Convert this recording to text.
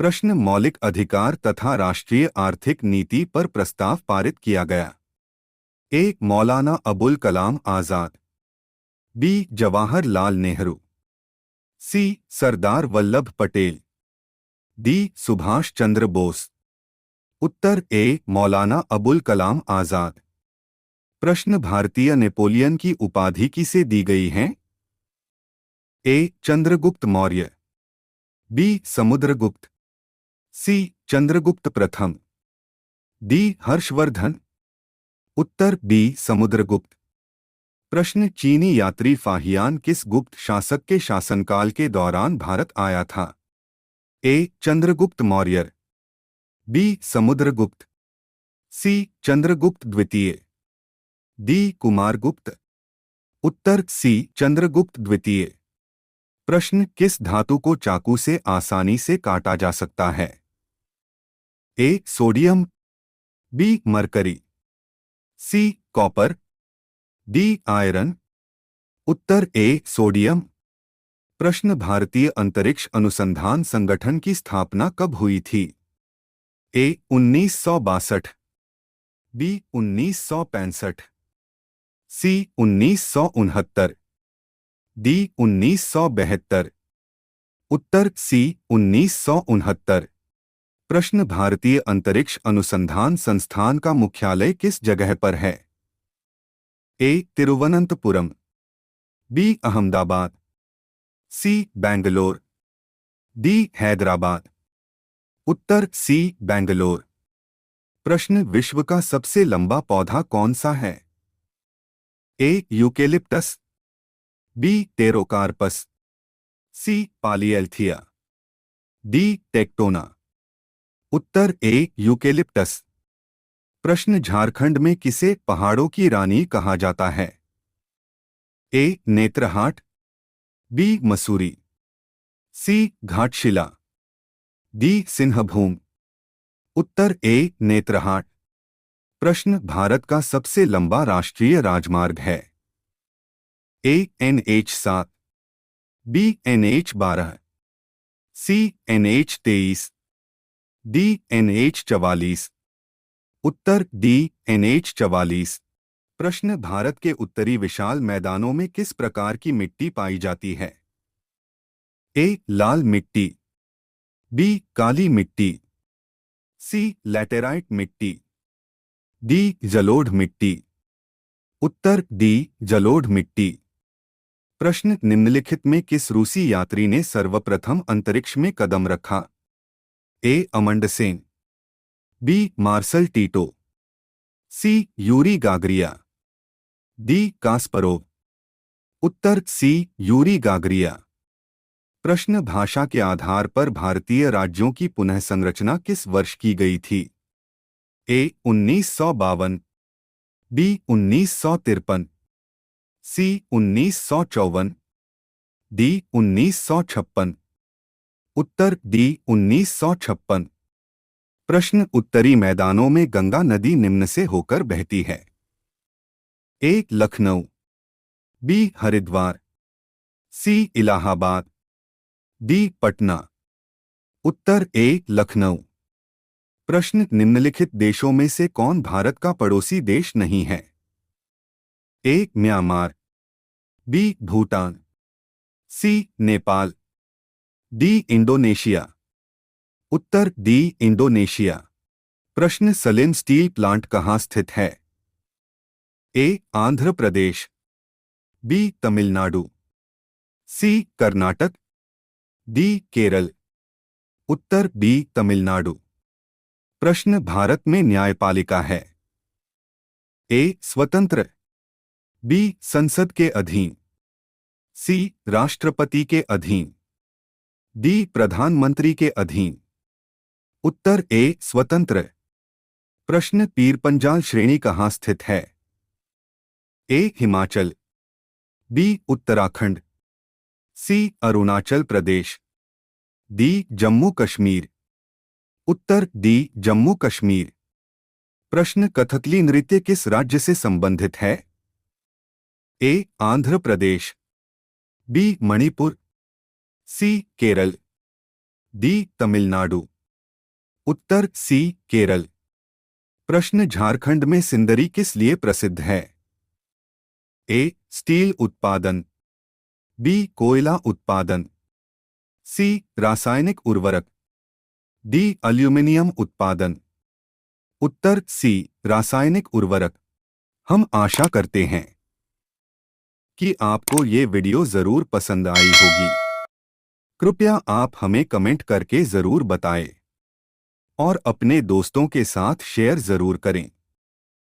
प्रश्न मौलिक अधिकार तथा राष्ट्रीय आर्थिक नीति पर प्रस्ताव पारित किया गया। ए मौलाना अबुल कलाम आजाद, बी जवाहरलाल नेहरू, सी सरदार वल्लभ पटेल, डी सुभाष चंद्र बोस। उत्तर ए मौलाना अबुल कलाम आजाद। प्रश्न भारतीय नेपोलियन की उपाधि किसे दी गई है? ए चंद्रगुप्त मौर्य, बी समुद्रगुप्त, सी चंद्रगुप्त प्रथम, डी हर्षवर्धन। उत्तर बी समुद्रगुप्त। प्रश्न चीनी यात्री फाहियान किस गुप्त शासक के शासनकाल के दौरान भारत आया था? ए चंद्रगुप्त मौर्य, बी समुद्रगुप्त, सी चंद्रगुप्त द्वितीय, डी कुमारगुप्त। उत्तर सी चंद्रगुप्त द्वितीय। प्रश्न किस धातु को चाकू से आसानी से काटा जा सकता है? A sodium, B mercury, C copper, D iron. उत्तर ए सोडियम। प्रश्न भारतीय अंतरिक्ष अनुसंधान संगठन की स्थापना कब हुई थी? ए 1962, बी 1965, सी 1969, डी 1972। उत्तर सी 1969। प्रश्न भारतीय अंतरिक्ष अनुसंधान संस्थान का मुख्यालय किस जगह पर है? ए तिरुवनंतपुरम, बी अहमदाबाद, सी बेंगलोर, डी हैदराबाद। उत्तर सी बेंगलोर। प्रश्न विश्व का सबसे लंबा पौधा कौन सा है? ए यूकेलिप्टस, बी टेरोकार्पस, सी पालिएल्थिया, डी टेक्टोना। उत्तर ए यूकेलिप्टस। प्रश्न झारखंड में किसे पहाड़ों की रानी कहा जाता है? ए नेत्रहाट, बी मसूरी, सी घाटशिला, डी सिंहभूम। उत्तर ए नेत्रहाट। प्रश्न भारत का सबसे लंबा राष्ट्रीय राजमार्ग है? ए NH7, बी NH12, सी NH23, डी NH44। उत्तर डी NH44। प्रश्न भारत के उत्तरी विशाल मैदानों में किस प्रकार की मिट्टी पाई जाती है? ए लाल मिट्टी, बी काली मिट्टी, सी लैटेराइट मिट्टी, डी जलोढ़ मिट्टी। उत्तर डी जलोढ़ मिट्टी। प्रश्न निम्नलिखित में किस रूसी यात्री ने सर्वप्रथम अंतरिक्ष में कदम रखा? ए अमंडसेन, B martial टीटो, C Yuri गागरिया, D Kasparov. उत्तर सी यूरी गागरिया। प्रश्न भाषा के आधार पर भारतीय राज्यों की पुनः संरचना किस वर्ष की गई थी? ए 1952, बी 1953, सी 1954, डी 1956। उत्तर डी 1956। प्रश्न उत्तरी मैदानों में गंगा नदी निम्न से होकर बहती है? ए लखनऊ, बी हरिद्वार, सी इलाहाबाद, डी पटना। उत्तर ए लखनऊ। प्रश्न निम्नलिखित देशों में से कौन भारत का पड़ोसी देश नहीं है? ए म्यांमार, बी भूटान, सी नेपाल, डी इंडोनेशिया। उत्तर डी इंडोनेशिया। प्रश्न सलेम स्टील प्लांट कहाँ स्थित है? ए आंध्र प्रदेश, बी तमिलनाडु, सी कर्नाटक, डी केरल। उत्तर बी तमिलनाडु। प्रश्न भारत में न्यायपालिका है? ए स्वतंत्र, बी संसद के अधीन, सी राष्ट्रपति के अधीन, डी प्रधानमंत्री के अधीन। उत्तर ए स्वतंत्र। प्रश्न पीरपंजाल श्रेणी कहाँ स्थित है? ए हिमाचल, बी उत्तराखंड, सी अरुणाचल प्रदेश, डी जम्मू कश्मीर। उत्तर डी जम्मू कश्मीर। प्रश्न कथकली नृत्य किस राज्य से संबंधित है? ए आंध्र प्रदेश, बी मणिपुर, सी केरल, डी तमिलनाडु। उत्तर सी केरल। प्रश्न झारखंड में सिंदरी किस लिए प्रसिद्ध है? ए स्टील उत्पादन, बी कोयला उत्पादन, सी रासायनिक उर्वरक, डी एल्यूमीनियम उत्पादन। उत्तर सी रासायनिक उर्वरक। हम आशा करते हैं कि आपको ये वीडियो जरूर पसंद आई होगी। कृपया आप हमें कमेंट करके जरूर बताएं और अपने दोस्तों के साथ शेयर जरूर करें।